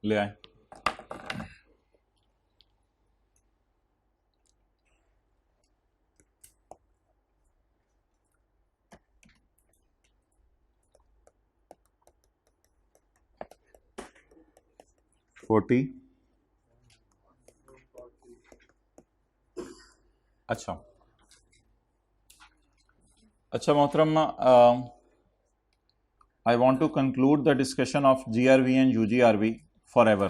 ले आए। फोर्टी। अच्छा अच्छा मोहतरम, I want to conclude the discussion of GRV and UGRV forever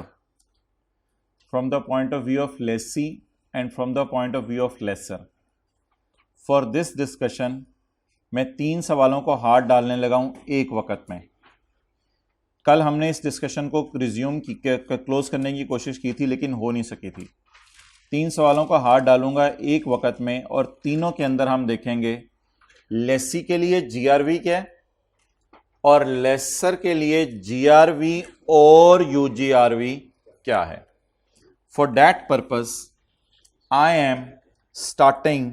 from the point of view of lessee and from the point of view of lessor. For this discussion मैं 3 सवालों को हाथ डालने लगा हूं एक वक्त में। कल हमने इस डिस्कशन को रिज्यूम की क्लोज करने की कोशिश की थी लेकिन हो नहीं सकी थी। 3 सवालों को हाथ डालूंगा एक वक्त में और तीनों के अंदर हम देखेंगे लेसी के लिए जीआरवी क्या है और लेसर के लिए जीआरवी और यूजीआरवी क्या है। For that purpose I am starting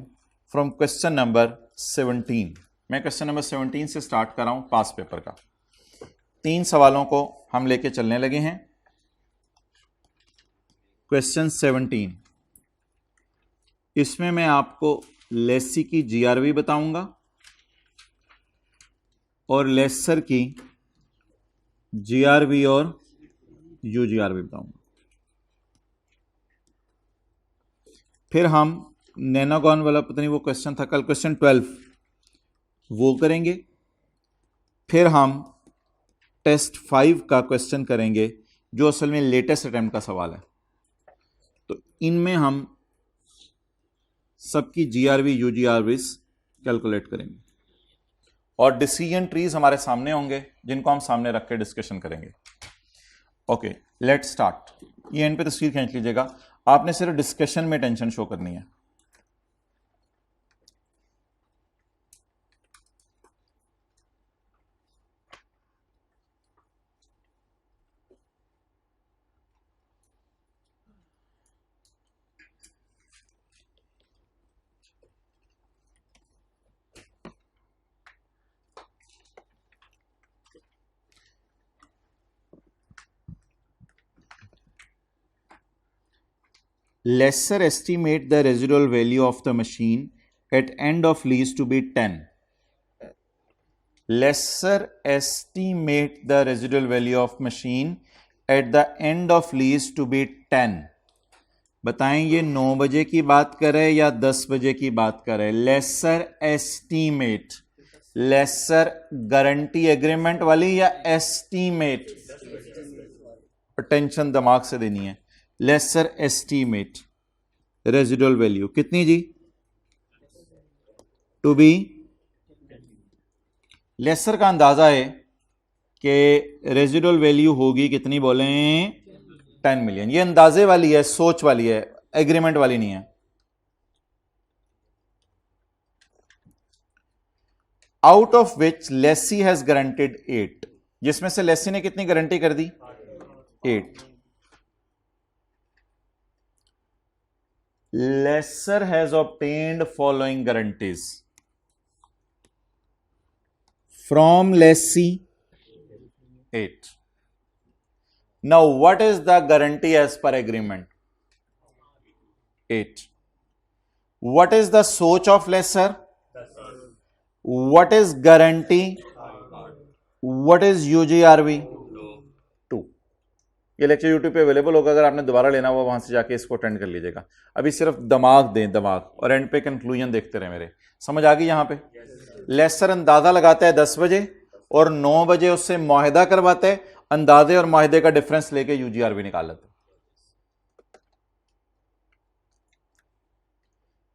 from question number 17। मैं क्वेश्चन नंबर 17 से स्टार्ट कर रहा हूं पास पेपर का। 3 सवालों को हम लेके चलने लगे हैं। क्वेश्चन 17, इसमें मैं आपको लेसी की जीआरवी बताऊंगा और लेसर की जीआरवी और यूजीआरवी बताऊंगा। फिर हम नैनोगॉन वाला पता नहीं वो क्वेश्चन था कल, क्वेश्चन 12 वो करेंगे। फिर हम टेस्ट 5 का क्वेश्चन करेंगे जो असल में लेटेस्ट अटेम्प्ट का सवाल है। तो इनमें हम सबकी जीआरवी यूजीआरवीज कैलकुलेट करेंगे और डिसीजन ट्रीज हमारे सामने होंगे जिनको हम सामने रख के डिस्कशन करेंगे। Okay let's start. ये एंड पे तस्वीर खींच लीजिएगा, आपने सिर्फ डिस्कशन में टेंशन शो करनी है। Lesser estimate the residual value of the machine at end of lease to be 10. Lesser estimate the residual value of machine at the end of lease to be 10. बताएं ये 9 बजे की बात करे या 10 बजे की बात करे। Lessor estimate, lessor guarantee agreement वाली या एस्टीमेट, टेंशन दिमाग से देनी है। लेसर एस्टीमेट रेजिडुअल वैल्यू कितनी जी? To be. लेसर का अंदाजा है कि रेजिडुअल वैल्यू होगी कितनी, बोलें 10 मिलियन। ये अंदाजे वाली है, सोच वाली है, एग्रीमेंट वाली नहीं है। Out of which lessee has guaranteed 8, जिसमें से लेसी ने कितनी गारंटी कर दी? 8। Lesser has obtained following guarantees from lessee 8. Now what is the guarantee as per agreement? 8. What is the soch of lesser? What is guarantee? What is UGRV? 2. ये lecture YouTube पे available होगा, अगर आपने दोबारा लेना हुआ वहां से जाके इसको अटेंड कर लीजिएगा। अभी सिर्फ दिमाग दें, दिमाग, और एंड पे कंक्लूजन देखते रहे मेरे। समझ आ गई यहां पे? लेसर अंदाजा लगाता है 10 बजे और 9 बजे उससे मुआहिदा करवाता है, अंदाजे और मुआहिदे का डिफरेंस लेके यूजीआरवी निकाल लेते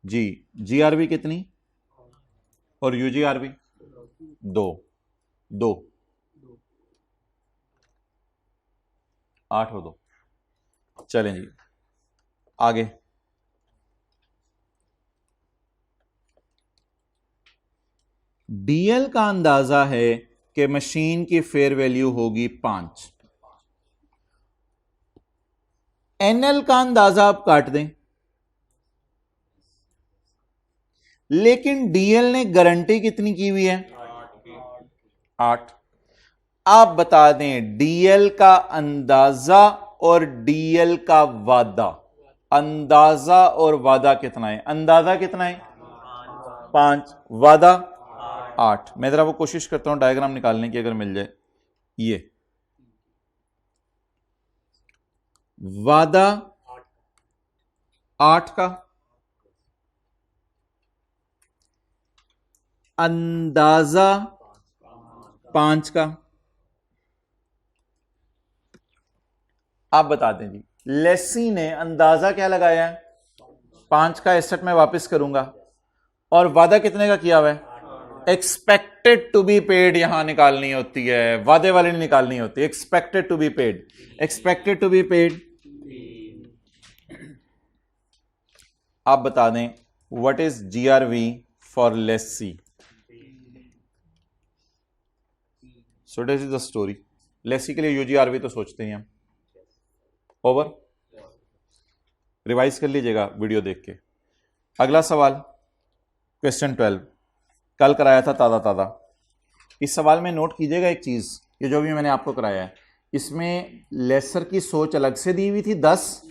जी। जीआरवी कितनी और यूजीआरवी? 2 2 8 और 2। चलें जी आगे। डीएल का अंदाजा है कि मशीन की फेयर वैल्यू होगी 5। एनएल का अंदाजा आप काट दें, लेकिन डीएल ने गारंटी कितनी की हुई है? 8। आप बता दें डीएल का अंदाजा और डीएल का वादा, अंदाजा और वादा कितना है? अंदाजा कितना है? 5, वादा 8। मैं जरा वो कोशिश करता हूं डायग्राम निकालने की, अगर मिल जाए। ये वादा 8 का, अंदाजा 5 का। आप बता दें जी, लेसी ने अंदाजा क्या लगाया है? 5 का एसेट में वापस करूंगा, और वादा कितने का किया हुआ है? एक्सपेक्टेड टू बी पेड यहां निकालनी होती है, वादे वाली नहीं निकालनी होती। Expected to be paid, expected to be paid. आप बता दें what is GRV for lessee. So this is the story. Lessee के लिए यूजीआरवी तो सोचते हैं हम। ओवर, रिवाइज कर लीजिएगा वीडियो देख के। अगला सवाल क्वेश्चन 12, कल कराया था ताज़ा ताज़ा। इस सवाल में नोट कीजिएगा एक चीज़, ये जो भी मैंने आपको कराया है, इसमें लेसर की सोच अलग से दी हुई थी 10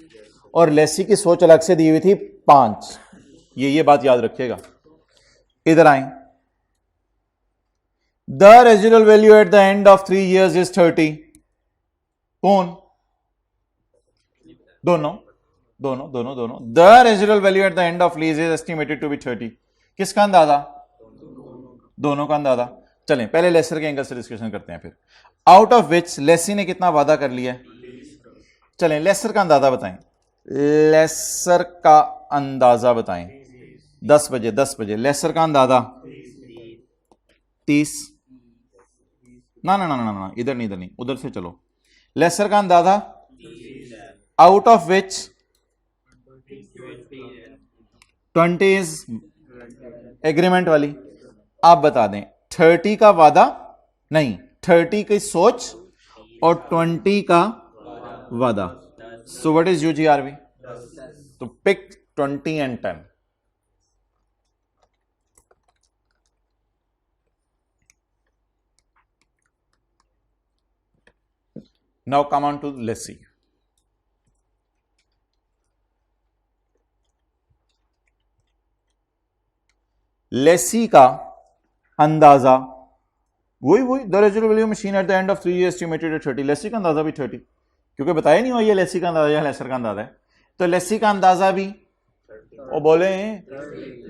और लेसी की सोच अलग से दी हुई थी 5। ये बात याद रखिएगा। इधर आए, the residual value at the end of 3 years is 30। कौन? दोनों। The residual value at the end of lease is estimated to be 30। किसका अंदाजा? दोनों का अंदाजा। चलें पहले लेसर के एंगल से डिस्कशन करते हैं फिर। आउट ऑफ विच लेसी ने कितना वादा कर लिया? चलें लेसर का अंदाजा बताएं। लेसर का अंदाजा बताएं। 10 बजे लेसर का अंदाजा 30। ना, इधर नहीं, उधर से चलो। लेसर का अंदाजा out of which 20 is agreement वाली। आप बता दें 30 का वादा नहीं, 30 की सोच और 20 का वादा। So what is UGRV? तो pick 20 and 10। Now come on to lessee. Lessee का अंदाजा वही the residual value machine at the end of 3 years estimated at 30। Lessee का अंदाजा भी 30, क्योंकि बताया नहीं हुआ ये लेसी का अंदाजा या लेसर का अंदाजा है। तो लेसी का अंदाजा भी, वो बोले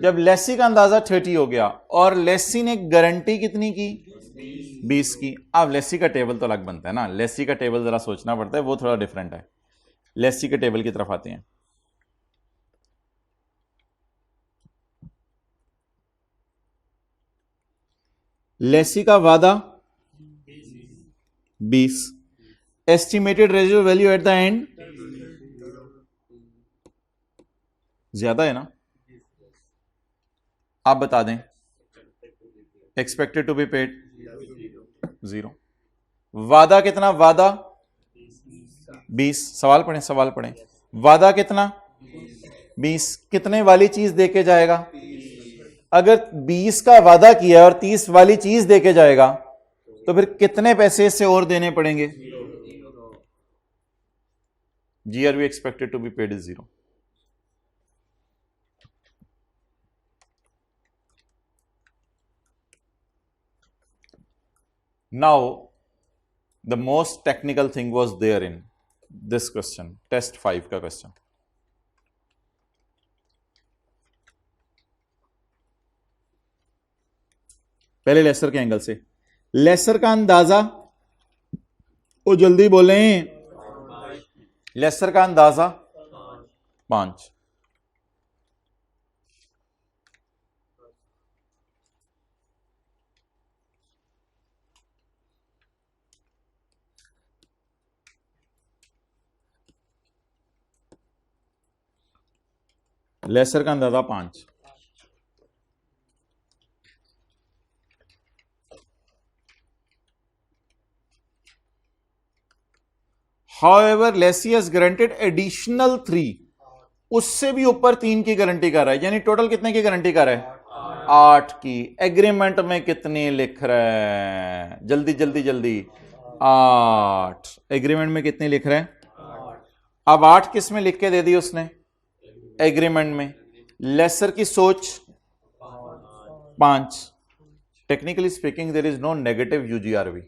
जब लेसी का अंदाजा 30 हो गया और लेसी ने गारंटी कितनी की? 20 की। अब लेसी का टेबल तो अलग बनता है ना, लेसी का टेबल जरा सोचना पड़ता है, वो थोड़ा डिफरेंट है। लेसी के टेबल की तरफ आते हैं। लेसी का वादा 20, estimated residual value at the and ज्यादा है ना। आप बता दें एक्सपेक्टेड टू बी पेड 0। वादा कितना? वादा 20। सवाल पढ़ें। वादा कितना? 20। कितने वाली चीज देके जाएगा? अगर 20 का वादा किया और 30 वाली चीज देके जाएगा तो फिर कितने पैसे इससे और देने पड़ेंगे? GRV expected to be paid is 0। Now, the most technical thing was there in this question, test 5 का क्वेश्चन। पहले लेसर के एंगल से। लेसर का अंदाजा, वो जल्दी बोले, लेसर का अंदाजा 5। लेसर का अंदाजा 5। However, Lessee has granted additional 3, उससे भी ऊपर 3 की गारंटी कर रहा है, यानी टोटल कितने की गारंटी कर रहा है? 8 की। एग्रीमेंट में कितनी लिख रहा है? जल्दी 8। एग्रीमेंट में कितनी लिख रहा है? अब 8 किस में लिख के दे दी उसने? एग्रीमेंट में। लेसर की सोच 5। Technically speaking there is no negative UGRV.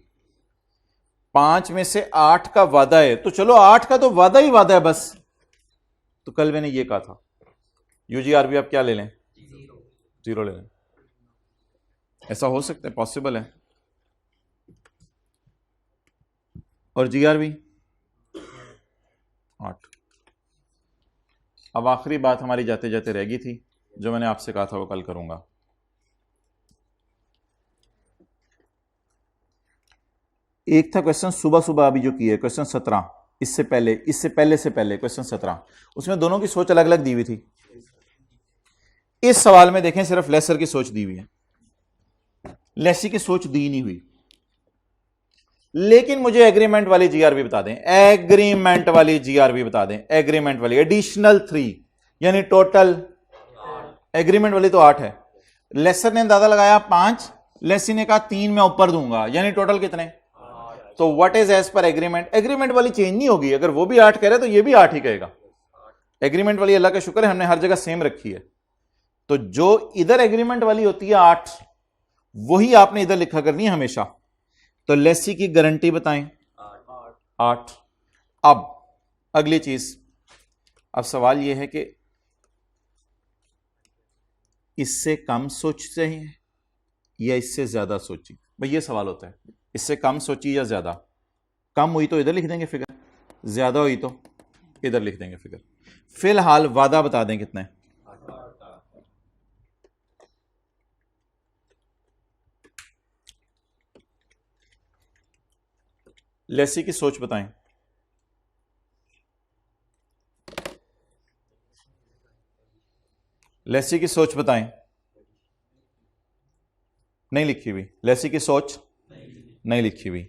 5 में से 8 का वादा है, तो चलो 8 का तो वादा ही वादा है बस। तो कल मैंने ये कहा था यूजीआरवी आप क्या ले लें? 0 ले लें। ऐसा हो सकता है, पॉसिबल है। और जीआरवी 8। अब आखिरी बात हमारी जाते जाते रह गई थी, जो मैंने आपसे कहा था वो कल करूंगा। एक था क्वेश्चन सुबह सुबह अभी जो किया, क्वेश्चन 17, इससे पहले क्वेश्चन 17, उसमें दोनों की सोच अलग अलग दी हुई थी। इस सवाल में देखें सिर्फ लेसर की सोच दी हुई है, लेसी की सोच दी नहीं हुई। लेकिन मुझे एग्रीमेंट वाली जीआरबी बता दें, एग्रीमेंट वाली जीआरबी बता दें, एग्रीमेंट वाली एडिशनल 3 यानी टोटल। एग्रीमेंट वाली तो 8 है, लेसर ने अंदाजा लगाया 5, लेसी ने कहा 3 मैं ऊपर दूंगा, यानी टोटल कितने? तो what is as per agreement? Agreement वाली चेंज नहीं होगी। अगर वो भी 8 कह रहे तो ये भी 8 ही कहेगा। एग्रीमेंट वाली अल्लाह का शुक्र है हमने हर जगह सेम रखी है। तो जो इधर एग्रीमेंट वाली होती है 8, वही आपने इधर लिखा करनी है हमेशा। तो लेसी की गारंटी बताएं 8। अब अगली चीज, अब सवाल यह है कि इससे कम सोचते हैं या इससे ज्यादा सोची? भाई ये सवाल होता है, इससे कम सोची या ज्यादा? कम हुई तो इधर लिख देंगे फिगर, ज्यादा हुई तो इधर लिख देंगे फिगर। फिलहाल वादा बता दें कितना है? लेसी की सोच बताएं। लेसी की सोच बताएं। नहीं लिखी हुई, लेसी की सोच नहीं लिखी हुई।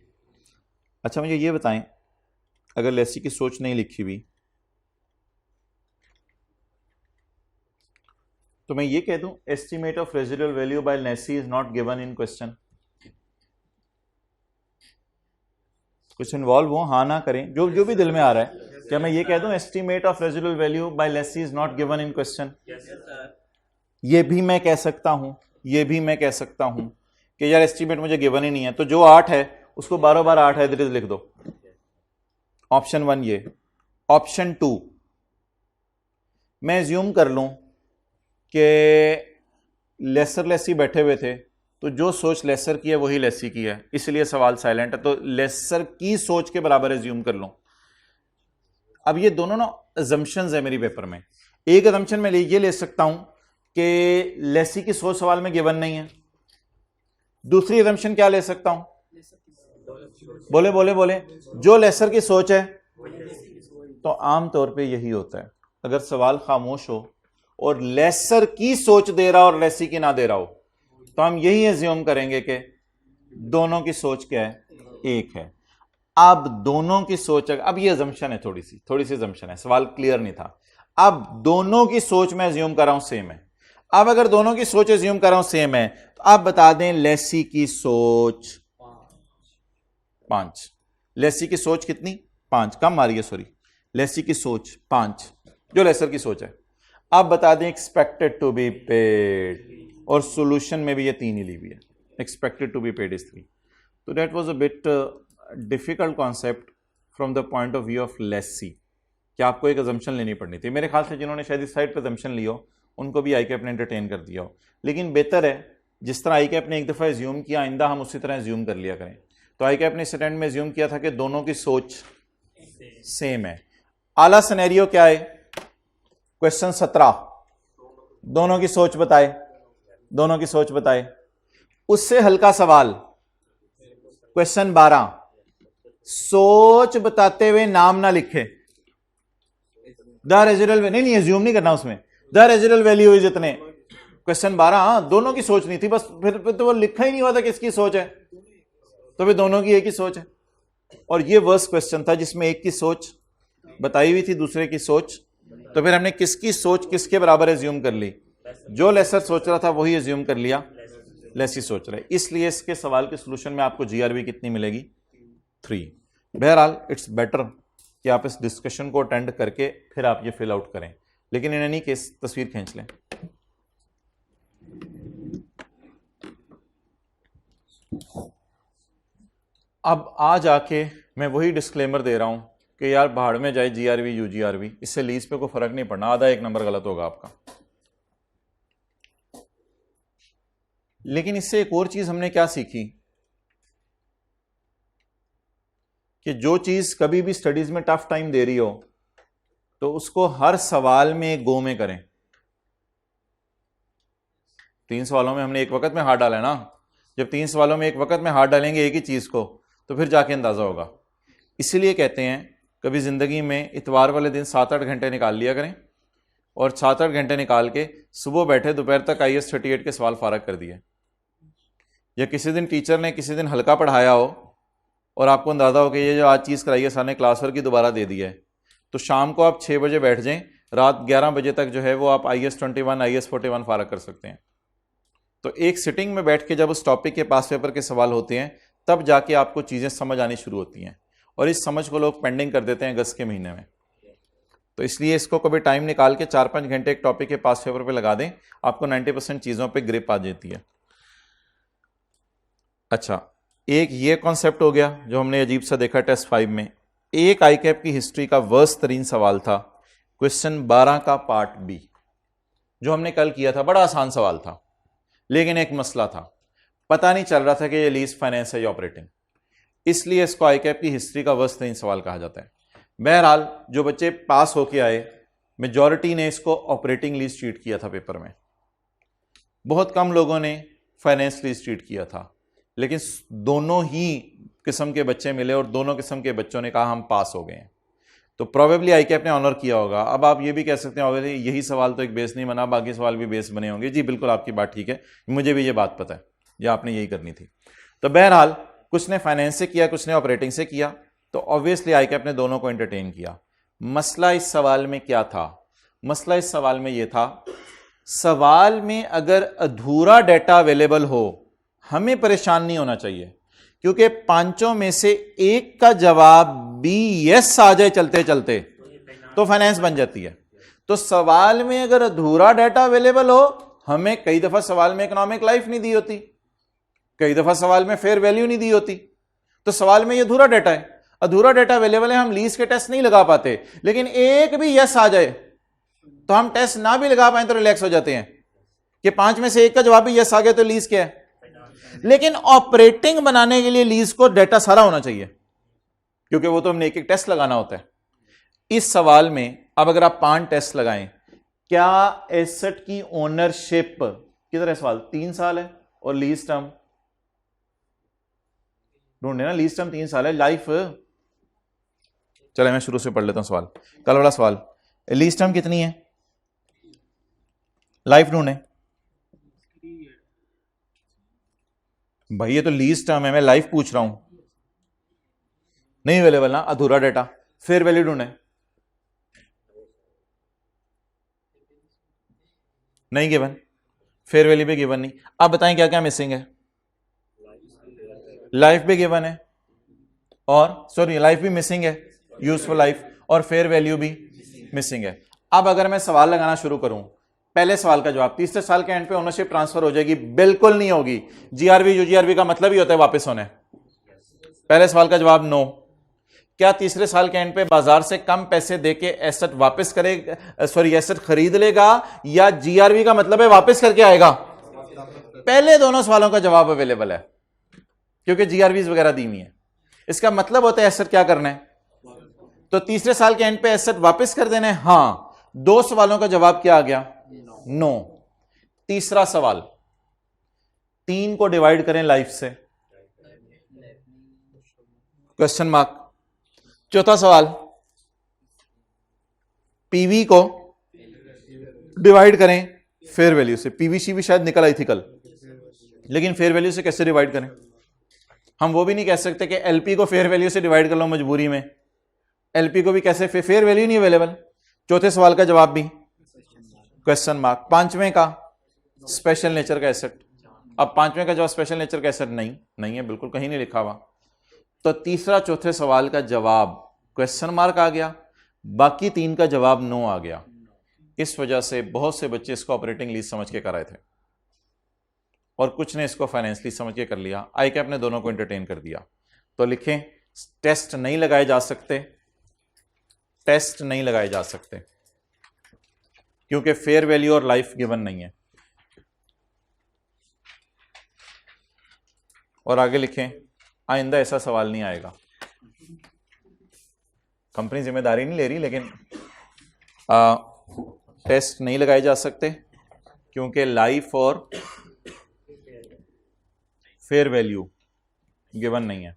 अच्छा मुझे ये बताएं, अगर लेसी की सोच नहीं लिखी हुई तो मैं ये कह दूं estimate of residual value by lessee is not given in question. कुछ इन्वॉल्व हो, हाँ ना करें, जो भी दिल में आ रहा है। क्या मैं ये कह दूं estimate of residual value by lessee is not given in question? ये भी मैं कह सकता हूं, ये भी मैं कह सकता हूं कि यार एस्टीमेट मुझे गिवन ही नहीं है, तो जो 8 है उसको 12 बार 8 है इधर लिख दो। ऑप्शन 1 ये। ऑप्शन 2, मैं एज्यूम कर लूं कि लेसर लेसी बैठे हुए थे, तो जो सोच लेसर की है वही लेसी की है, इसलिए सवाल साइलेंट है। तो लेसर की सोच के बराबर एज्यूम कर लूं। अब ये दोनों ना अजम्पशंस है मेरी पेपर में। एक अजम्पशन में ये ले सकता हूं कि लेसी की सोच सवाल में गिवन नहीं है। दूसरी अजम्पशन क्या ले सकता हूं? बोले बोले बोले, जो लेसर की सोच है। तो आमतौर पे यही होता है, अगर सवाल खामोश हो और लेसर की सोच दे रहा और लेसी की ना दे रहा हो, तो हम यही एज्यूम करेंगे कि दोनों की सोच क्या है? एक है। अब दोनों की सोच, अब ये अजम्पशन है, थोड़ी सी अजम्पशन है, सवाल क्लियर नहीं था। अब दोनों की सोच मैं एज्यूम कर रहा हूं सेम है। अब अगर दोनों की सोच एज्यूम कर रहा हूं सेम है, तो आप बता दें लेसी की सोच 5। लेसी की सोच कितनी? 5। कम आ रही है, सॉरी। लेसी की सोच 5, जो लेसर की सोच है। अब बता दें एक्सपेक्टेड टू बी पेड, और सॉल्यूशन में भी ये 3 ही ली हुई है। Expected to be paid is 3। तो that was a bit difficult concept from the point of view of lessee, कि आपको एक अजम्पशन लेनी पड़नी थी। मेरे ख्याल से जिन्होंने शायद इस साइड पर अजम्पशन लियो उनको भी आई कैप ने एंटरटेन कर दिया हो, लेकिन बेहतर है जिस तरह आई कैप ने एक दफ़ा एज्यूम किया, आइंदा हम उसी तरह एज्यूम कर लिया करें। तो आई कैप ने इस अटेम्प्ट में एज्यूम किया था कि दोनों की सोच सेम है। आला सिनेरियो क्या है? क्वेश्चन 17, दोनों की सोच बताए, दोनों की सोच बताए। उससे हल्का सवाल क्वेश्चन 12, सोच बताते हुए नाम ना लिखे। द रेजिडुअल, नहीं एज्यूम नहीं करना उसमें, द रेजिडुअल वैल्यू इज इतने। क्वेश्चन 12, हाँ दोनों की सोच नहीं थी, बस फिर तो वो लिखा ही नहीं हुआ था किसकी सोच है, तो फिर दोनों की एक ही सोच है। और ये वर्स्ट क्वेश्चन था जिसमें एक की सोच बताई हुई थी, दूसरे की सोच, तो फिर हमने किसकी सोच किसके बराबर एज्यूम कर ली? जो लेसर सोच रहा था वही एज्यूम कर लिया लेसी सोच रहा है। इसलिए इसके सवाल के सॉल्यूशन में आपको जीआरबी कितनी मिलेगी? 3। बहरहाल इट्स बेटर कि आप इस डिस्कशन को अटेंड करके फिर आप ये फिल आउट करें, लेकिन इन एनी केस तस्वीर खींच लें। अब आ जाके मैं वही डिस्क्लेमर दे रहा हूं कि यार भाड़ में जाए जीआरवी यूजीआरवी, इससे लीज पे कोई फर्क नहीं पड़ना, आधा एक नंबर गलत होगा आपका। लेकिन इससे एक और चीज हमने क्या सीखी कि जो चीज कभी भी स्टडीज में टफ टाइम दे रही हो तो उसको हर सवाल में गो में करें। 3 सवालों में हमने एक वक्त में हाथ डाला है ना, जब 3 सवालों में एक वक्त में हाथ डालेंगे एक ही चीज को तो फिर जाके अंदाजा होगा। इसीलिए कहते हैं कभी जिंदगी में इतवार वाले दिन 7-8 घंटे निकाल लिया करें और 7-8 घंटे निकाल के सुबह बैठे दोपहर तक IAS 38 के सवाल फारग कर दिए। या किसी दिन टीचर ने किसी दिन हल्का पढ़ाया हो और आपको अंदाजा हो कि ये जो आज चीज़ कराई है सर ने क्लास वर्क की दोबारा दे दी है, तो शाम को आप 6 बजे बैठ जाएं, रात 11 बजे तक जो है वो आप IAS 21 IAS 41 फारग कर सकते हैं। तो एक सिटिंग में बैठ के जब उस टॉपिक के पास पेपर के सवाल होते हैं तब जाके आपको चीज़ें समझ आनी शुरू होती हैं, और इस समझ को लोग पेंडिंग कर देते हैं अगस्त के महीने में। तो इसलिए इसको कभी टाइम निकाल के 4-5 घंटे एक टॉपिक के पास पेपर पे लगा दें, आपको 90% चीज़ों पे ग्रिप आ जाती है। अच्छा, एक ये कॉन्सेप्ट हो गया जो हमने अजीब सा देखा टेस्ट 5 में। एक ICAP की हिस्ट्री का वर्स्ट तरीन सवाल था क्वेश्चन 12 का पार्ट बी, जो हमने कल किया था। बड़ा आसान सवाल था लेकिन एक मसला था, पता नहीं चल रहा था कि ये लीज फाइनेंस है या ऑपरेटिंग, इसलिए इसको ICAP की हिस्ट्री का वर्स्ट तरीन सवाल कहा जाता है। बहरहाल जो बच्चे पास होके आए मेजॉरिटी ने इसको ऑपरेटिंग लीज ट्रीट किया था पेपर में, बहुत कम लोगों ने फाइनेंस लीज ट्रीट किया था, लेकिन दोनों ही किस्म के बच्चे मिले और दोनों किस्म के बच्चों ने कहा हम पास हो गए हैं। तो प्रोबेबली ICAP ने ऑनर किया होगा। अब आप ये भी कह सकते हैं यही सवाल तो एक बेस नहीं बना, बाकी सवाल भी बेस बने होंगे। जी बिल्कुल आपकी बात ठीक है, मुझे भी ये बात पता है, ये आपने यही करनी थी। तो बहरहाल कुछ ने फाइनेंस से किया, कुछ ने ऑपरेटिंग से किया, तो ऑब्वियसली ICAP ने दोनों को एंटरटेन किया। मसला इस सवाल में क्या था? मसला इस सवाल में यह था, सवाल में अगर अधूरा डेटा अवेलेबल हो हमें परेशान नहीं होना चाहिए, क्योंकि 5 में से एक का जवाब भी यस आ जाए चलते चलते तो फाइनेंस बन जाती है। तो सवाल में अगर अधूरा डाटा अवेलेबल हो, हमें कई दफा सवाल में इकोनॉमिक लाइफ नहीं दी होती, कई दफा सवाल में फेयर वैल्यू नहीं दी होती, तो सवाल में ये अधूरा डाटा है, अधूरा डाटा अवेलेबल है, हम लीज के टेस्ट नहीं लगा पाते। लेकिन एक भी यस आ जाए तो हम टेस्ट ना भी लगा पाए तो रिलैक्स हो जाते हैं कि 5 में से एक का जवाब भी यस आ गया तो लीज क्या है। लेकिन ऑपरेटिंग बनाने के लिए लीज को डाटा सारा होना चाहिए, क्योंकि वो तो हमने एक एक टेस्ट लगाना होता है। इस सवाल में अब अगर आप 5 टेस्ट लगाएं, क्या एसेट की ओनरशिप किधर है? सवाल 3 साल है और लीज टर्म ढूंढे ना, लीज टर्म 3 साल है, लाइफ। चले मैं शुरू से पढ़ लेता हूं सवाल, कल वाला सवाल। लीज टर्म कितनी है, लाइफ ढूंढे। भाई ये तो लीज टर्म है, मैं लाइफ पूछ रहा हूं, नहीं अवेलेबल ना, अधूरा डाटा। फेयर वैल्यू ढूंढे, नहीं गिवन, फेयर वैल्यू भी गिवन नहीं। अब बताएं क्या क्या मिसिंग है? लाइफ भी गिवन है, और सॉरी लाइफ भी मिसिंग है, यूजफुल लाइफ, और फेयर वैल्यू भी मिसिंग है। अब अगर मैं सवाल लगाना शुरू करूं, पहले सवाल का जवाब, तीसरे साल के एंड पे ओनरशिप ट्रांसफर हो जाएगी? बिल्कुल नहीं होगी। जीआरवी यूजीआरवी का मतलब ही होता है वापस होने। पहले सवाल का जवाब नो। क्या तीसरे साल के एंड पे बाजार से कम पैसे देके एसेट वापस करेगा, सॉरी एसेट खरीद लेगा, या जीआरवी का मतलब है वापस करके आएगा? पहले दोनों सवालों का जवाब अवेलेबल है, क्योंकि जीआरवीज वगैरह दी हुई है। इसका मतलब होता है एसेट क्या करना है, तो तीसरे साल के एंड पे एसेट वापस कर देना है। हां, 2 सवालों का जवाब क्या आ गया? नो। तीसरा सवाल, 3 को डिवाइड करें लाइफ से, क्वेश्चन मार्क। चौथा सवाल, पीवी को डिवाइड करें फेयर वैल्यू से। पीवीसी भी शायद निकल आई थी कल, लेकिन फेयर वैल्यू से कैसे डिवाइड करें? हम वो भी नहीं कह सकते कि एलपी को फेयर वैल्यू से डिवाइड कर लो मजबूरी में, एलपी को भी कैसे, फेयर वैल्यू नहीं अवेलेबल। चौथे सवाल का जवाब भी क्वेश्चन मार्क। 5वें का स्पेशल नेचर का एसेट, अब 5वें का जवाब स्पेशल नेचर का एसेट नहीं है, बिल्कुल कहीं नहीं लिखा हुआ। तो तीसरा चौथे सवाल का जवाब क्वेश्चन मार्क आ गया, बाकी 3 का जवाब नो आ गया। इस वजह से बहुत से बच्चे इसको ऑपरेटिंग लीज समझ के कर रहे थे और कुछ ने इसको फाइनेंस लीज समझ के कर लिया। आई कैप ने दोनों को एंटरटेन कर दिया। तो लिखें, टेस्ट नहीं लगाए जा सकते, टेस्ट नहीं लगाए जा सकते क्योंकि फेयर वैल्यू और लाइफ गिवन नहीं है। और आगे लिखें, आइंदा ऐसा सवाल नहीं आएगा। कंपनी जिम्मेदारी नहीं ले रही, लेकिन टेस्ट नहीं लगाए जा सकते क्योंकि लाइफ और फेयर वैल्यू गिवन नहीं है।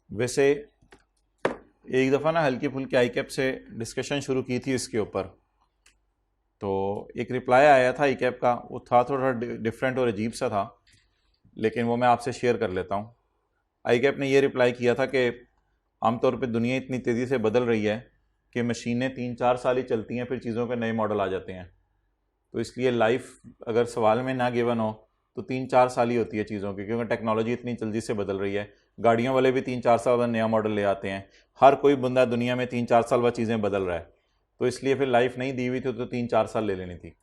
वैसे एक दफ़ा ना हल्की फुल्की आई कैप से डिस्कशन शुरू की थी इसके ऊपर, तो एक रिप्लाई आया था आई कैप का, वो था थोड़ा डिफरेंट और अजीब सा था, लेकिन वो मैं आपसे शेयर कर लेता हूँ। आई कैप ने ये रिप्लाई किया था कि आमतौर पे दुनिया इतनी तेज़ी से बदल रही है कि मशीनें 3-4 साल ही चलती हैं, फिर चीज़ों के नए मॉडल आ जाते हैं। तो इसलिए लाइफ अगर सवाल में ना गिवन हो तो 3-4 साल ही होती है चीज़ों की, क्योंकि टेक्नोलॉजी इतनी जल्दी से बदल रही है। गाड़ियों वाले भी 3-4 साल बाद नया मॉडल ले आते हैं। हर कोई बंदा दुनिया में 3-4 साल बाद चीज़ें बदल रहा है। तो इसलिए फिर लाइफ नहीं दी हुई थी तो 3-4 साल ले लेनी थी।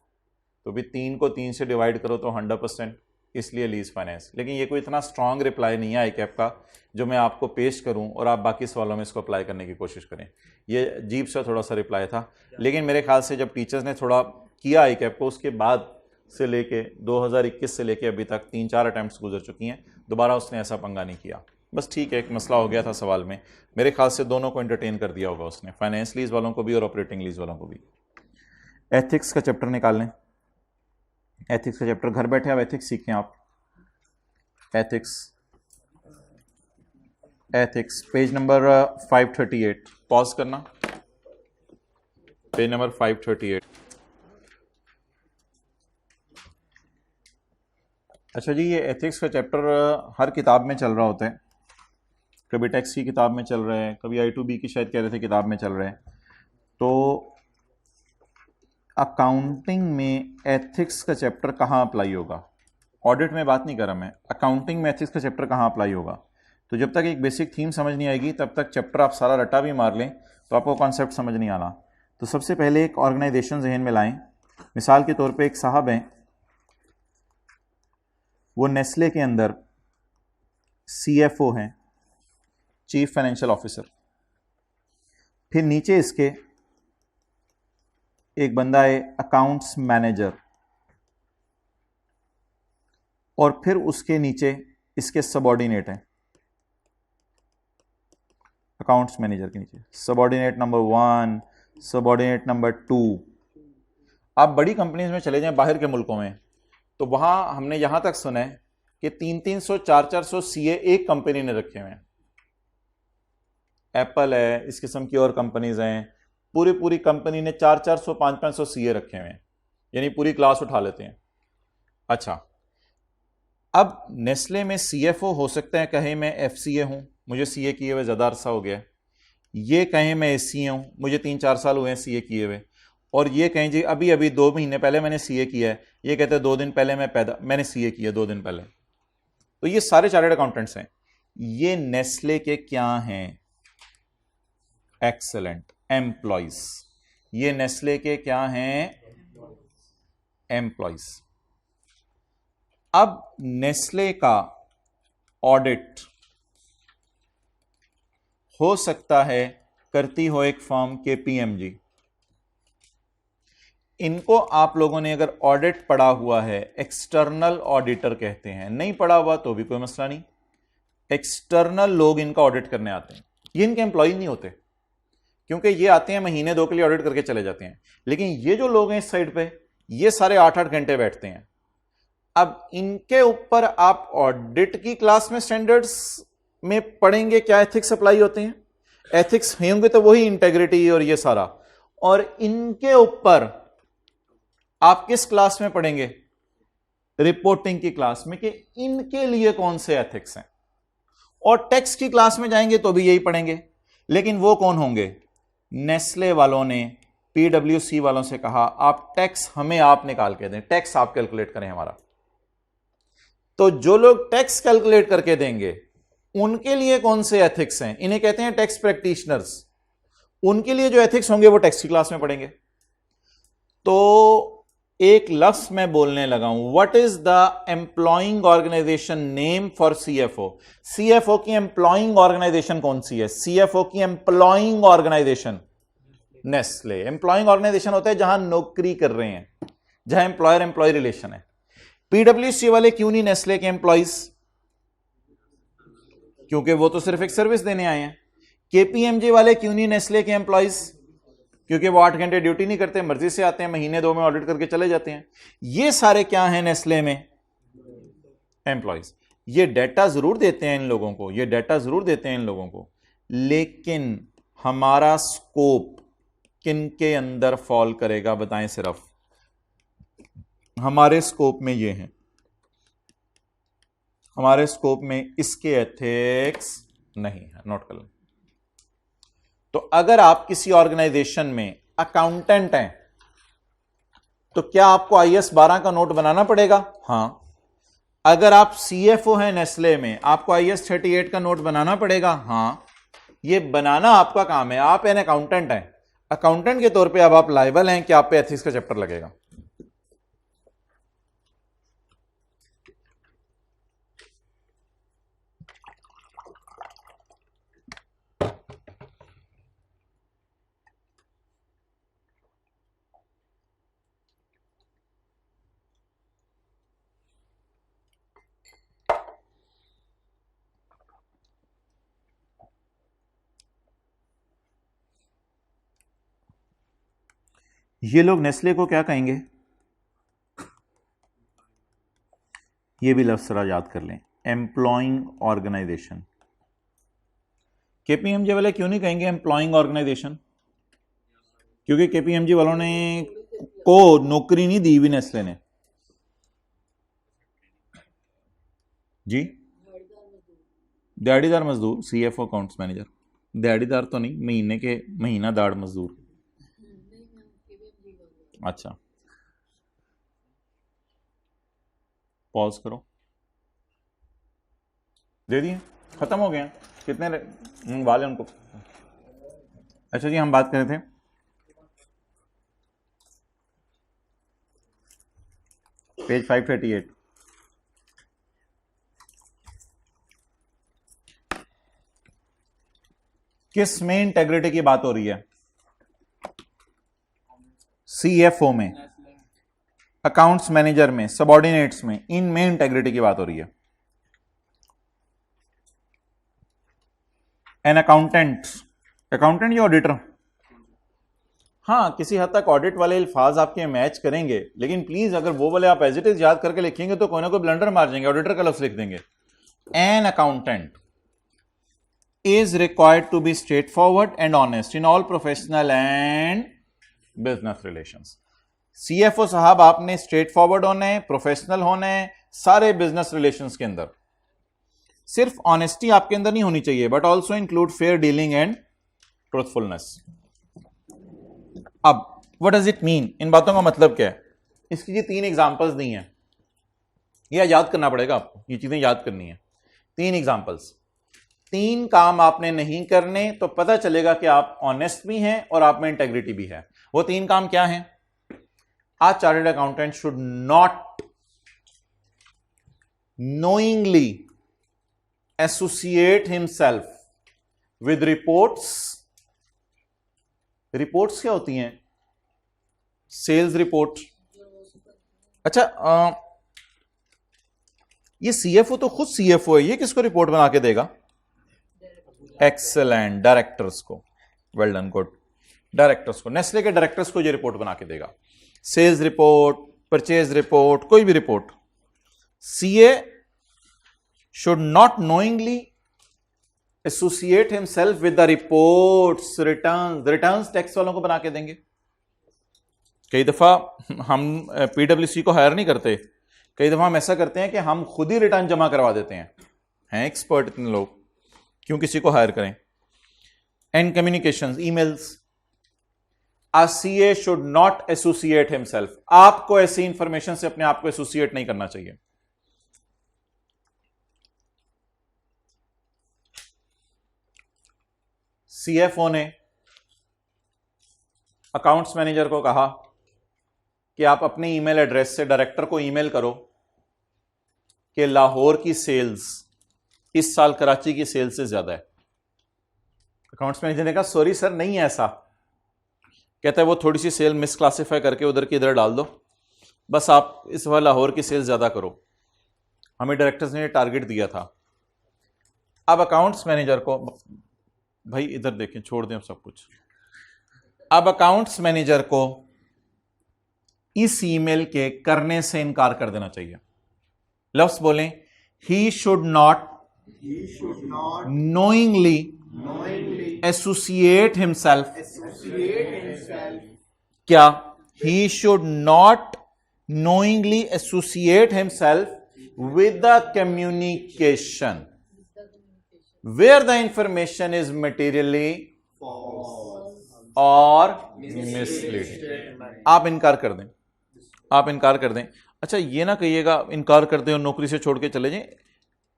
तो भी 3 को 3 से डिवाइड करो तो 100%, इसलिए लीज फाइनेंस। लेकिन ये कोई इतना स्ट्रांग रिप्लाई नहीं है आई कैप का जो मैं आपको पेश करूं और आप बाकी सवालों में इसको अप्लाई करने की कोशिश करें। ये अजीब सा थोड़ा सा रिप्लाई था, लेकिन मेरे ख्याल से जब टीचर्स ने थोड़ा किया आई कैप को, उसके बाद से लेके 2021 से लेके अभी तक 3-4 अटैम्प्ट्स गुजर चुकी हैं, दोबारा उसने ऐसा पंगा नहीं किया। बस ठीक है, एक मसला हो गया था सवाल में, मेरे ख्याल से दोनों को एंटरटेन कर दिया होगा उसने, फाइनेंस लीज वालों को भी और ऑपरेटिंग लीज वालों को भी। एथिक्स का चैप्टर निकाल लें। एथिक्स का चैप्टर घर बैठे आप एथिक्स सीखें आप। एथिक्स पेज नंबर 538, पॉज करना, पेज नंबर 538। अच्छा जी, ये एथिक्स का चैप्टर हर किताब में चल रहा होता है, कभी टैक्स की किताब में चल रहे हैं, कभी I2B की शायद कह रहे थे किताब में चल रहे हैं। तो अकाउंटिंग में एथिक्स का चैप्टर कहाँ अप्लाई होगा? ऑडिट में बात नहीं कर रहा मैं, अकाउंटिंग में एथिक्स का चैप्टर कहाँ अप्लाई होगा? तो जब तक एक बेसिक थीम समझ नहीं आएगी तब तक चैप्टर आप सारा रटा भी मार लें तो आपको कॉन्सेप्ट समझ नहीं आना। तो सबसे पहले एक ऑर्गेनाइजेशन जहन में लाएं। मिसाल के तौर पे एक साहब हैं, वो नेस्ले के अंदर CFO हैं, चीफ फाइनेंशियल ऑफिसर। फिर नीचे इसके एक बंदा है अकाउंट्स मैनेजर, और फिर उसके नीचे इसके सबऑर्डिनेट हैं। अकाउंट्स मैनेजर के नीचे सबऑर्डिनेट नंबर 1, सबऑर्डिनेट नंबर 2। आप बड़ी कंपनीज में चले जाएं बाहर के मुल्कों में, तो वहां हमने यहां तक सुना है कि 300-300, 400-400 CA एक कंपनी ने रखे हुए हैं। एप्पल है, इस किस्म की और कंपनीज हैं, पूरी कंपनी ने 400-400, 500-500 CA रखे हुए हैं, यानी पूरी क्लास उठा लेते हैं। अच्छा, अब नेस्ले में CFO हो सकता है कहे मैं FCA हूं, मुझे CA किए हुए ज़्यादा अरसा हो गया, ये कहें मैं SCA हूं, मुझे 3-4 साल हुए हैं CA किए हुए, और ये कहें जी अभी 2 महीने पहले मैंने CA किया है, ये कहते हैं 2 दिन पहले मैंने CA किया 2 दिन पहले। तो ये सारे चार्टर्ड अकाउंटेंट्स हैं। ये नेस्ले के क्या हैं? Excellent, employees. ये नेस्ले के क्या हैं? एम्प्लॉइज। अब नेस्ले का ऑडिट हो सकता है करती हो एक फर्म KPMG। इनको आप लोगों ने अगर ऑडिट पढ़ा हुआ है, एक्सटर्नल ऑडिटर कहते हैं, नहीं पढ़ा हुआ तो भी कोई मसला नहीं, एक्सटर्नल लोग इनका ऑडिट करने आते हैं। ये इनके एम्प्लॉय नहीं होते, क्योंकि ये आते हैं महीने 2 के लिए ऑडिट करके चले जाते हैं। लेकिन ये जो लोग हैं इस साइड पे, ये सारे 8-8 घंटे बैठते हैं। अब इनके ऊपर आप ऑडिट की क्लास में स्टैंडर्ड्स में पढ़ेंगे क्या एथिक्स अप्लाई होते हैं, एथिक्स होंगे तो वही इंटेग्रिटी और ये सारा, और इनके ऊपर आप किस क्लास में पढ़ेंगे? रिपोर्टिंग की क्लास में, कि इनके लिए कौन से एथिक्स हैं। और टैक्स की क्लास में जाएंगे तो भी यही पढ़ेंगे, लेकिन वो कौन होंगे? नेस्ले वालों ने पीडब्ल्यूसी वालों से कहा आप टैक्स हमें आप निकाल के दें, टैक्स आप कैलकुलेट करें हमारा। तो जो लोग टैक्स कैलकुलेट करके देंगे उनके लिए कौन से एथिक्स हैं, इन्हें कहते हैं टैक्स प्रैक्टिशनर्स। उनके लिए जो एथिक्स होंगे वो टैक्स की क्लास में पढ़ेंगे। तो एक लफ्ज मैं बोलने लगा हूं, what is the employing organisation name for CFO. CFO की एम्प्लॉइंग ऑर्गेनाइजेशन कौन सी है? सीएफओ की employing organisation Nestle. Employing organisation होता है जहां नौकरी कर रहे हैं, जहां एम्प्लॉयर एम्प्लॉय रिलेशन है। पीडब्ल्यूसी वाले क्यों नहीं नेस्ले के एम्प्लॉइज? क्योंकि वो तो सिर्फ एक सर्विस देने आए हैं। केपीएमजी वाले क्यों नहीं नेस्ले के एम्प्लॉइज? क्योंकि वो 8 घंटे ड्यूटी नहीं करते, मर्जी से आते हैं, महीने 2 में ऑडिट करके चले जाते हैं। ये सारे क्या हैं नेस्ले में? एम्प्लॉइज। ये डाटा जरूर देते हैं इन लोगों को, ये डाटा जरूर देते हैं इन लोगों को, लेकिन हमारा स्कोप किन के अंदर फॉल करेगा बताएं? सिर्फ हमारे स्कोप में ये हैं, हमारे स्कोप में इसके एथिक्स नहीं है। नोट कर लें। तो अगर आप किसी ऑर्गेनाइजेशन में अकाउंटेंट हैं तो क्या आपको IAS 12 का नोट बनाना पड़ेगा? हां। अगर आप सीएफओ हैं नेस्ले में, आपको IAS 38 का नोट बनाना पड़ेगा? हां। ये बनाना आपका काम है, आप एन अकाउंटेंट हैं। अकाउंटेंट के तौर पे अब आप लायबल हैं कि आप पे एथिक्स का चैप्टर लगेगा। ये लोग नेस्ले को क्या कहेंगे? ये भी लफ्ज़ जरा याद कर लें, एम्प्लॉइंग ऑर्गेनाइजेशन। केपीएमजी वाले क्यों नहीं कहेंगे एम्प्लॉइंग ऑर्गेनाइजेशन? क्योंकि केपीएमजी वालों ने को नौकरी नहीं दी हुई नेस्ले ने। जी, दिहाड़ीदार मजदूर, सीएफओ अकाउंट्स मैनेजर। दिहाड़ीदार तो नहीं, महीने के महीना दाड़ मजदूर। अच्छा, पॉज करो। दे दिए, खत्म हो गए। कितने वाले उनको? अच्छा जी, हम बात कर रहे थे पेज 538। किस में इंटेग्रिटी की बात हो रही है? सीएफओ में, अकाउंट्स मैनेजर में, सबऑर्डिनेट्स में, इनमें इंटेग्रिटी की बात हो रही है। एन अकाउंटेंट, अकाउंटेंट या ऑडिटर? हाँ, किसी हद तक ऑडिट वाले अल्फाज आपके मैच करेंगे, लेकिन प्लीज अगर वो वाले आप एज इट इज याद करके लिखेंगे तो कोई ना कोई ब्लंडर मार जाएंगे, ऑडिटर का लफ्ज लिख देंगे। An accountant is required to be straightforward and honest in all professional and business relations. CFO साहब आपने स्ट्रेट फॉरवर्ड होना है, प्रोफेशनल होना है सारे बिजनेस रिलेशंस के अंदर। सिर्फ ऑनेस्टी आपके अंदर नहीं होनी चाहिए, but also include fair dealing and truthfulness. अब व्हाट डज इट मीन? इन बातों का मतलब क्या है? इसकी जी 3 एग्जांपल्स दी हैं, यह याद करना पड़ेगा आपको, ये चीजें याद करनी है। 3 एग्जांपल्स, 3 काम आपने नहीं करने तो पता चलेगा कि आप ऑनेस्ट भी हैं और आप में इंटेग्रिटी भी है। वो 3 काम क्या हैं? A chartered accountant should not knowingly associate himself with reports। Reports क्या होती हैं? Sales report. अच्छा, ये सीएफओ तो खुद सीएफओ है, ये किसको रिपोर्ट बना के देगा? एक्सेलेंट, डायरेक्टर्स को। Well done, good. डायरेक्टर्स को, नेस्ले के डायरेक्टर्स को ये रिपोर्ट बना के देगा। सेल्स रिपोर्ट, परचेज रिपोर्ट, कोई भी report. CA should not knowingly associate himself with the reports, returns tax वालों को बना के देंगे। कई दफा हम पीडब्ल्यूसी को हायर नहीं करते, कई दफा हम ऐसा करते हैं कि हम खुद ही रिटर्न जमा करवा देते हैं एक्सपर्ट इतने लोग, क्यों किसी को हायर करें। And communications, emails, A CA should not associate himself. आपको ऐसी इंफॉर्मेशन से अपने आप को एसोसिएट नहीं करना चाहिए. CFO ने अकाउंट्स मैनेजर को कहा कि आप अपने ईमेल एड्रेस से डायरेक्टर को ईमेल करो कि लाहौर की सेल्स इस साल कराची की सेल्स से ज्यादा है. अकाउंट्स मैनेजर ने कहा सॉरी सर, नहीं है ऐसा. कहता है वो थोड़ी सी सेल मिस क्लासिफाई करके उधर की इधर डाल दो, बस आप इस बार लाहौर की सेल ज्यादा करो. हमें डायरेक्टर्स ने टारगेट दिया था. अब अकाउंट्स मैनेजर को, भाई इधर देखें, छोड़ दें सब कुछ. अब अकाउंट्स मैनेजर को इस ईमेल के करने से इनकार कर देना चाहिए. लफ्ज बोलें, he should not knowingly associate himself. क्या? He should not knowingly associate himself with the communication where the information is materially or misleading. आप इनकार कर दें, आप इनकार कर दें. अच्छा, ये ना कहिएगा इनकार कर दें और नौकरी से छोड़ के चले जाएं.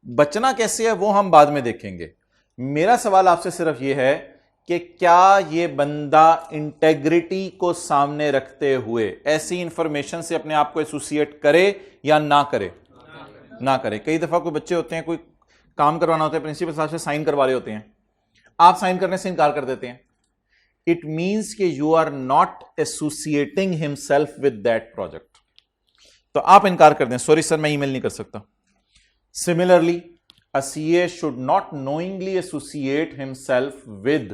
बचना कैसे है वो हम बाद में देखेंगे. मेरा सवाल आपसे सिर्फ यह है कि क्या यह बंदा इंटेग्रिटी को सामने रखते हुए ऐसी इंफॉर्मेशन से अपने आप को एसोसिएट करे या ना करे? ना करे. कई दफा कोई बच्चे होते हैं, कोई काम करवाना होता है, प्रिंसिपल साहब से साइन करवा रहे होते हैं, आप साइन करने से इनकार कर देते हैं. इट मींस कि you are not associating himself with that project. तो आप इनकार कर दें, सॉरी सर मैं ईमेल नहीं कर सकता. Similarly, a CA should not knowingly associate himself with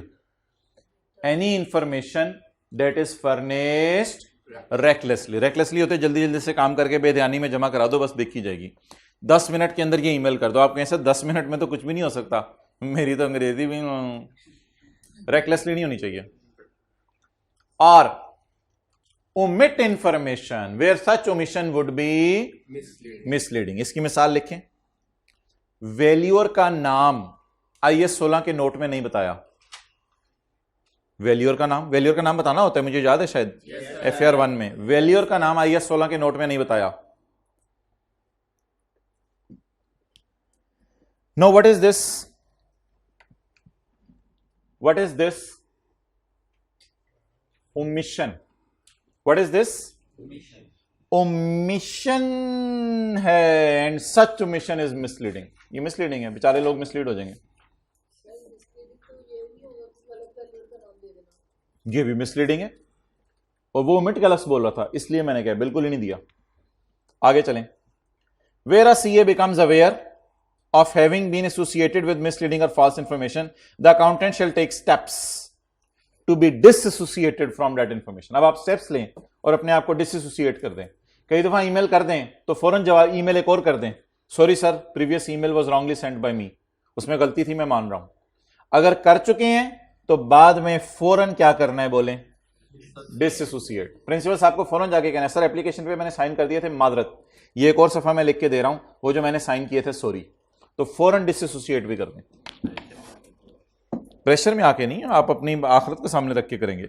any information that is furnished recklessly. Recklessly होते जल्दी जल्दी से काम करके बेध्यानी में जमा करा दो, बस देखी जाएगी. 10 मिनट के अंदर ये ईमेल कर दो. आप कहें सर 10 मिनट में तो कुछ भी नहीं हो सकता. मेरी तो अंग्रेजी भी recklessly नहीं होनी चाहिए. और omit information where such omission would be misleading. इसकी मिसाल लिखें. वैल्यूअर का नाम IS 16 के नोट में नहीं बताया. वैल्यूअर का नाम बताना होता है, मुझे याद है शायद FAR 1 में. वैल्यूअर का नाम IS 16 के नोट में नहीं बताया. No, what is this? What is this? Omission. What is this? Omission है. And such omission is misleading. ये मिसलीडिंग है, बेचारे लोग मिसलीड हो जाएंगे. ये भी मिसलीडिंग है. और वो ओमिट का लफ्ज बोल रहा था, इसलिए मैंने कहा बिल्कुल ही नहीं दिया. आगे चलें. Where a CA becomes aware of having been associated with misleading or false information, the accountant shall take steps to be disassociated from that information. अब आप स्टेप्स लें और अपने आप को डिसएसोसिएट कर दें. कई दफा ईमेल कर दें तो फौरन जवाब ईमेल एक और कर दें, sorry sir previous email was wrongly sent by me, उसमें गलती थी, मैं मान रहा हूं. अगर कर चुके हैं तो बाद में फौरन क्या करना है, बोलें डिसएसोसिएट. प्रिंसिपल साहब को फौरन जाके कहना है सर एप्लीकेशन पे मैंने साइन कर दिए थे, मादरत, ये एक और सफा मैं लिख के दे रहा हूं, वो जो मैंने साइन किए थे सॉरी. तो फौरन डिसएसोसिएट भी कर दें. प्रेशर में आके नहीं, आप अपनी आखिरत को सामने रख के करेंगे.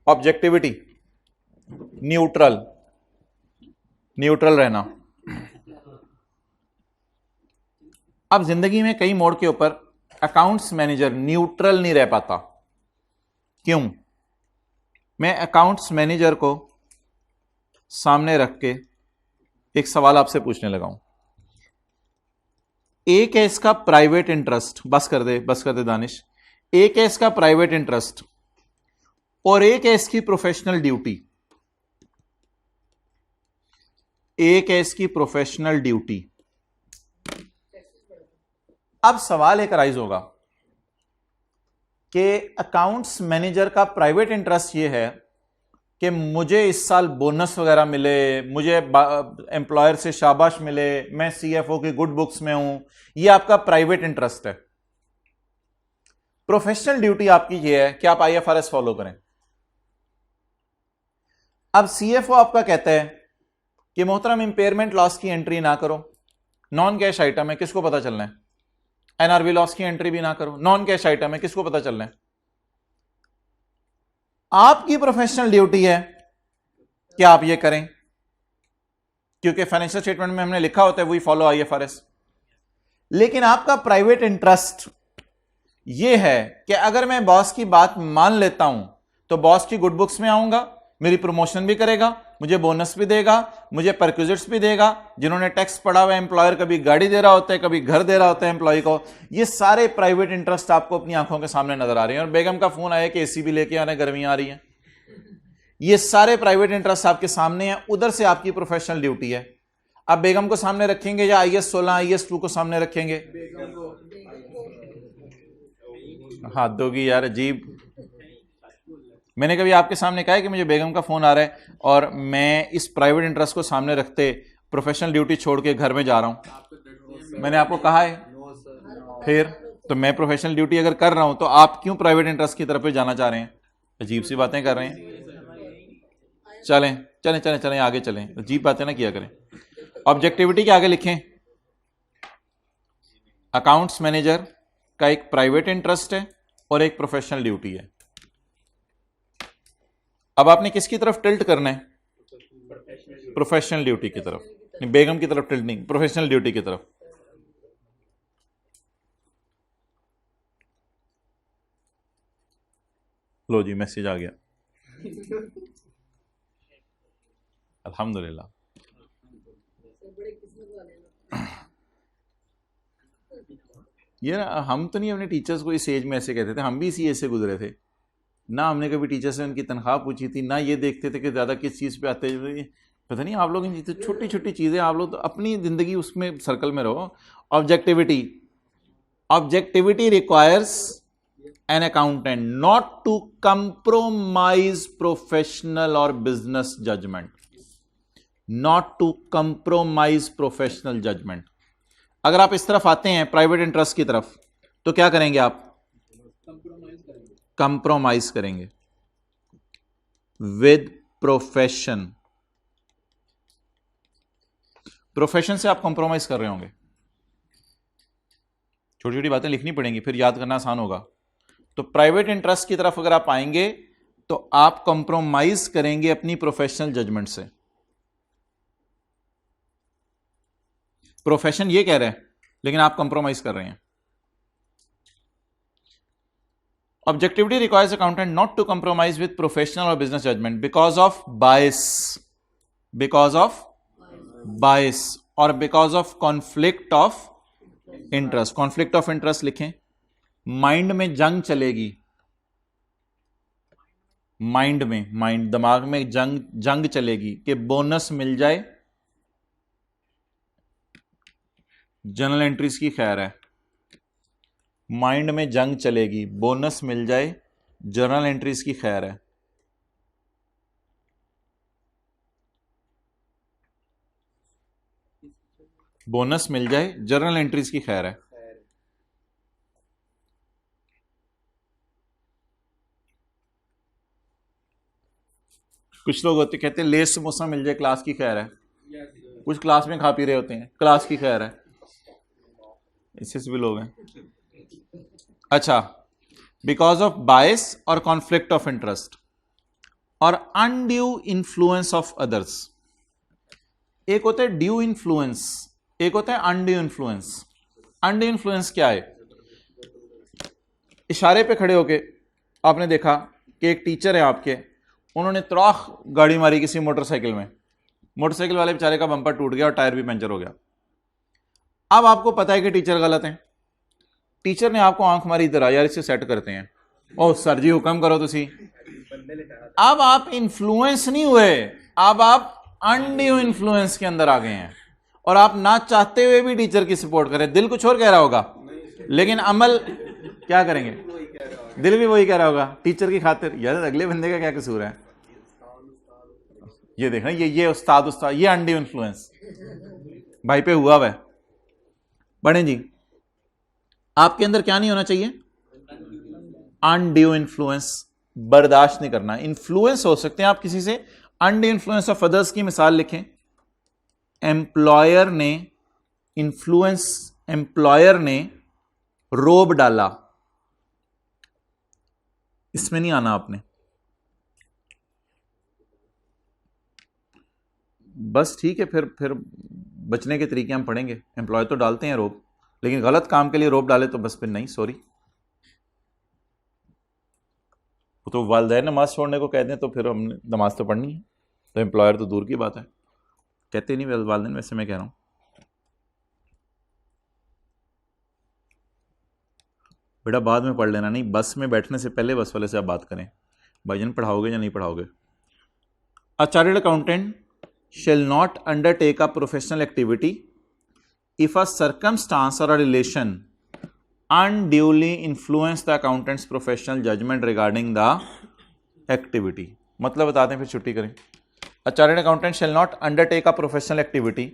ऑब्जेक्टिविटी, न्यूट्रल रहना. अब जिंदगी में कई मोड़ के ऊपर अकाउंट्स मैनेजर न्यूट्रल नहीं रह पाता. क्यों? मैं अकाउंट्स मैनेजर को सामने रख के एक सवाल आपसे पूछने लगा हूं. एक है इसका प्राइवेट इंटरेस्ट, बस कर दे दानिश. एक है इसका प्राइवेट इंटरेस्ट और एक है इसकी प्रोफेशनल ड्यूटी. एक है इसकी प्रोफेशनल ड्यूटी. अब सवाल एक राइज होगा कि अकाउंट्स मैनेजर का प्राइवेट इंटरेस्ट ये है कि मुझे इस साल बोनस वगैरह मिले, मुझे एम्प्लॉयर से शाबाश मिले, मैं CFO की गुड बुक्स में हूं, ये आपका प्राइवेट इंटरेस्ट है. प्रोफेशनल ड्यूटी आपकी ये है कि आप IFRS फॉलो करें. अब CFO आपका कहता है कि मोहतरम इंपेयरमेंट लॉस की एंट्री ना करो, नॉन कैश आइटम है, किसको पता चलना है. NRV लॉस की एंट्री भी ना करो, नॉन कैश आइटम है, किसको पता चलना है. आपकी प्रोफेशनल ड्यूटी है कि आप ये करें, क्योंकि फाइनेंशियल स्टेटमेंट में हमने लिखा होता है वी फॉलो IFRS। लेकिन आपका प्राइवेट इंटरेस्ट ये है कि अगर मैं बॉस की बात मान लेता हूं तो बॉस की गुड बुक्स में आऊंगा, मेरी प्रमोशन भी करेगा, मुझे बोनस भी देगा, मुझे परक्विजिट्स भी देगा। जिन्होंने टैक्स पढ़ा हुआ है, एम्प्लॉयर कभी गाड़ी दे रहा होता है, कभी घर दे रहा होता है एम्प्लॉय को। ये सारे प्राइवेट इंटरेस्ट आपको अपनी आंखों के सामने नजर आ रहे हैं। और बेगम का फोन आया कि एसी भी लेके आना, गर्मियां आ रही हैं। ये सारे प्राइवेट इंटरेस्ट आपके सामने हैं। उधर से आपकी प्रोफेशनल ड्यूटी है। आप बेगम को सामने रखेंगे या IS 16 IS 2 को सामने रखेंगे? हाथ दोगी यार, अजीब। मैंने कभी आपके सामने कहा है कि मुझे बेगम का फोन आ रहा है और मैं इस प्राइवेट इंटरेस्ट को सामने रखते प्रोफेशनल ड्यूटी छोड़ के घर में जा रहा हूं? मैंने आपको कहा है? फिर तो मैं प्रोफेशनल ड्यूटी अगर कर रहा हूं तो आप क्यों प्राइवेट इंटरेस्ट की तरफ जाना चाह रहे हैं? अजीब सी बातें कर रहे हैं। चलें चलें चलें चलें आगे चलें, अजीब बातें ना किया करें। ऑब्जेक्टिविटी के आगे लिखें, अकाउंट्स मैनेजर का एक प्राइवेट इंटरेस्ट है और एक प्रोफेशनल ड्यूटी है। अब आपने किसकी तरफ टिल्ट करना है? प्रोफेशनल ड्यूटी की तरफ। नहीं, बेगम की तरफ टिल्ट नहीं, प्रोफेशनल ड्यूटी की तरफ। लो जी, मैसेज आ गया, अल्हम्दुलिल्लाह। ये ना, हम तो नहीं अपने टीचर्स को इस एज में ऐसे कहते थे, हम भी इसी एज से गुजरे थे ना। हमने कभी टीचर से उनकी तनख्वाह पूछी थी ना, ये देखते थे कि ज़्यादा किस चीज़ पे आते हैं। पता नहीं आप लोग इन छोटी छोटी चीज़ें, आप लोग तो अपनी ज़िंदगी उसमें सर्कल में रहो। Objectivity, objectivity requires an accountant not to compromise professional और business judgement. Not to compromise professional judgement. अगर आप इस तरफ आते हैं प्राइवेट इंटरेस्ट की तरफ तो क्या करेंगे आप? कंप्रोमाइज करेंगे विद प्रोफेशन। प्रोफेशन से आप कंप्रोमाइज कर रहे होंगे। छोटी छोटी बातें लिखनी पड़ेंगी, फिर याद करना आसान होगा। तो प्राइवेट इंटरेस्ट की तरफ अगर आप आएंगे तो आप कंप्रोमाइज करेंगे अपनी प्रोफेशनल जजमेंट से। प्रोफेशन ये कह रहे हैं लेकिन आप कंप्रोमाइज कर रहे हैं। Objectivity requires accountant not to compromise with professional or business judgment because of bias, or because of conflict of interest. Conflict of interest लिखें। माइंड में जंग चलेगी, माइंड दिमाग में जंग चलेगी कि बोनस मिल जाए, जर्नल एंट्रीज की खैर है। माइंड में जंग चलेगी, बोनस मिल जाए, जर्नल एंट्रीज की खैर है। बोनस मिल जाए, जर्नल एंट्रीज की खैर है। कुछ लोग होते कहते हैं लेस समोसा मिल जाए, क्लास की खैर है। कुछ क्लास में खा पी रहे होते हैं, क्लास की खैर है। इससे भी लोग हैं। अच्छा, बिकॉज ऑफ बायस और कॉन्फ्लिक्ट ऑफ इंटरेस्ट और अनड्यू इन्फ्लुएंस ऑफ अदर्स। एक होता है ड्यू इन्फ्लुएंस, एक होता है अनड्यू इन्फ्लुएंस। अनड्यू इन्फ्लुएंस क्या है? इशारे पे खड़े होके आपने देखा कि एक टीचर है आपके, उन्होंने त्राख गाड़ी मारी किसी मोटरसाइकिल में, मोटरसाइकिल वाले बेचारे का बम्पर टूट गया और टायर भी पंचर हो गया। अब आपको पता है कि टीचर गलत है, टीचर ने आपको आंख मारी, इधर आ यार इसे सेट करते हैं। ओ सर जी हुक्म करो तुसी। अब आप इन्फ्लुएंस नहीं हुए, अब आप अनड्यू इन्फ्लुएंस के अंदर आ गए हैं और आप ना चाहते हुए भी टीचर की सपोर्ट करें। दिल कुछ और कह रहा होगा लेकिन अमल क्या करेंगे? दिल भी वही कह रहा होगा टीचर की खातिर। यार अगले बंदे का क्या कसूर है? ये देखना, ये उस्ताद, ये अनड्यू इन्फ्लुएंस भाई पे हुआ है। बढ़े जी, आपके अंदर क्या नहीं होना चाहिए? अनड्यू इन्फ्लुएंस बर्दाश्त नहीं करना। इन्फ्लुएंस हो सकते हैं आप किसी से, अनड्यू इन्फ्लुएंस ऑफ अदर्स की मिसाल लिखें। एम्प्लॉयर ने रोब डाला, इसमें नहीं आना आपने। बस ठीक है, फिर बचने के तरीके हम पढ़ेंगे। एम्प्लॉय तो डालते हैं रोब, लेकिन गलत काम के लिए रोब डाले तो बस फिर नहीं, सॉरी। तो वालिदैन नमाज छोड़ने को कह दें तो फिर हमने नमाज तो पढ़नी है, तो एम्प्लॉयर तो दूर की बात है, कहते नहीं वालिदैन, वैसे मैं कह रहा हूँ। बेटा बाद में पढ़ लेना, नहीं बस में बैठने से पहले बस वाले से आप बात करें, भाईजान पढ़ाओगे या नहीं पढ़ाओगे। A chartered accountant shall not undertake a professional activity if a circumstance or a relation unduly influence the accountant's professional judgment regarding the activity। मतलब बताते हैं फिर छुट्टी करें। A chartered accountant shall not undertake a professional activity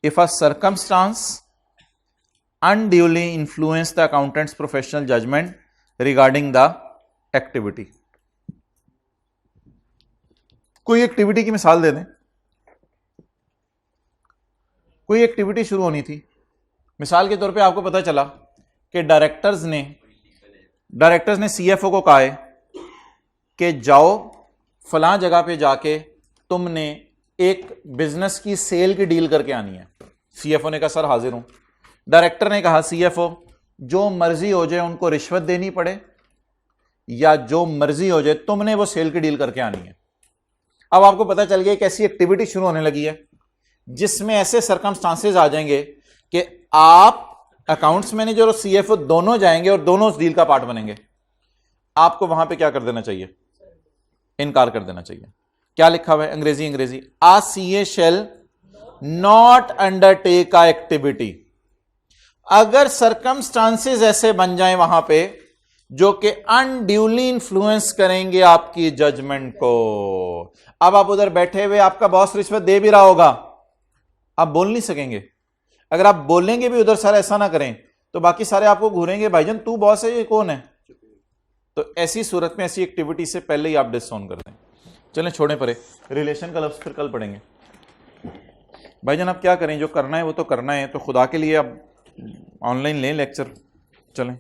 if a circumstance unduly influence the accountant's professional judgment regarding the activity। कोई activity की मिसाल दे दें। कोई एक्टिविटी शुरू होनी थी, मिसाल के तौर पे आपको पता चला कि डायरेक्टर्स ने सीएफओ को कहा है कि जाओ फलां जगह पे जाके तुमने एक बिजनेस की सेल की डील करके आनी है। सीएफओ ने कहा सर हाजिर हूं। डायरेक्टर ने कहा सीएफओ जो मर्जी हो जाए, उनको रिश्वत देनी पड़े या जो मर्जी हो जाए, तुमने वो सेल की डील करके आनी है। अब आपको पता चल गया एक ऐसी एक्टिविटी शुरू होने लगी है जिसमें ऐसे सरकमस्टांसेस आ जाएंगे कि आप अकाउंट्स मैनेजर और सीएफओ दोनों जाएंगे और दोनों उस डील का पार्ट बनेंगे। आपको वहां पे क्या कर देना चाहिए? इनकार कर देना चाहिए। क्या लिखा हुआ है? अंग्रेजी आ CA shall not undertake a activity. अगर सरकमस्टांसेस ऐसे बन जाएं वहां पे जो कि अनड्यूली इंफ्लुएंस करेंगे आपकी जजमेंट को। अब आप उधर बैठे हुए, आपका बॉस रिश्वत दे भी रहा होगा, आप बोल नहीं सकेंगे। अगर आप बोलेंगे भी उधर सर ऐसा ना करें तो बाकी सारे आपको घूरेंगे, भाईजान तू बॉस है ये कौन है। तो ऐसी सूरत में ऐसी एक्टिविटी से पहले ही आप डिसऑन कर दें। चलें छोड़ें परे, रिलेशन का लफ्ज फिर कल पढ़ेंगे। भाईजान आप क्या करें, जो करना है वो तो करना है, तो खुदा के लिए आप ऑनलाइन लें लेक्चर। चलें।